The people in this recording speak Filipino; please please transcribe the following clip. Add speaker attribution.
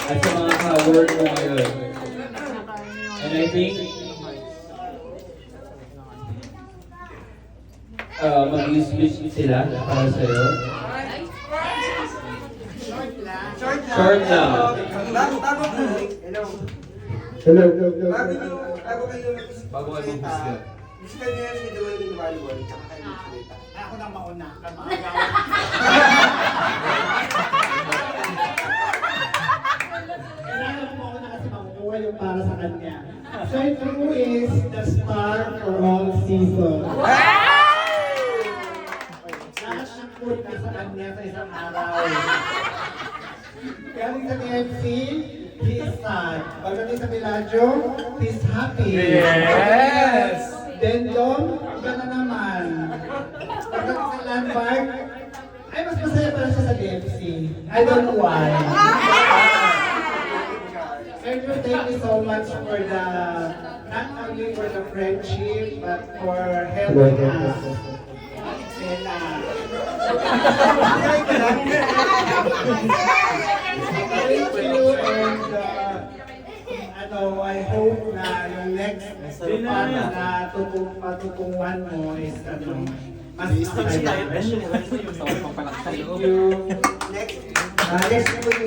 Speaker 1: at sa mga ka-work mo ngayon. And I think, mag-speech sila para sa'yo. Short lang.
Speaker 2: Hello.
Speaker 3: Bago kayo mag-biscuit.
Speaker 4: Gusto niyo yung video yung volleyball, tsaka kayo magsalita.
Speaker 5: Ako nang mauna. Kailangan mo ako na kasi makukuha yung para sa kanya. So who is the star for all season? Lahat ng food na sa kanya sa isang araw. Galing sa KFC, he is sad. Pagdating sa Villaggio, he's happy.
Speaker 3: Yes!
Speaker 5: Then doon, iba na naman. Pagdating sa Landmark, ay mas masaya pala siya sa KFC. I don't know why. Thank you so much for the, not only for the friendship, but for helping us. Sela. Thank you and I hope na yung next na patutungan mo is mas nakaya. Thank you.
Speaker 4: Next po yung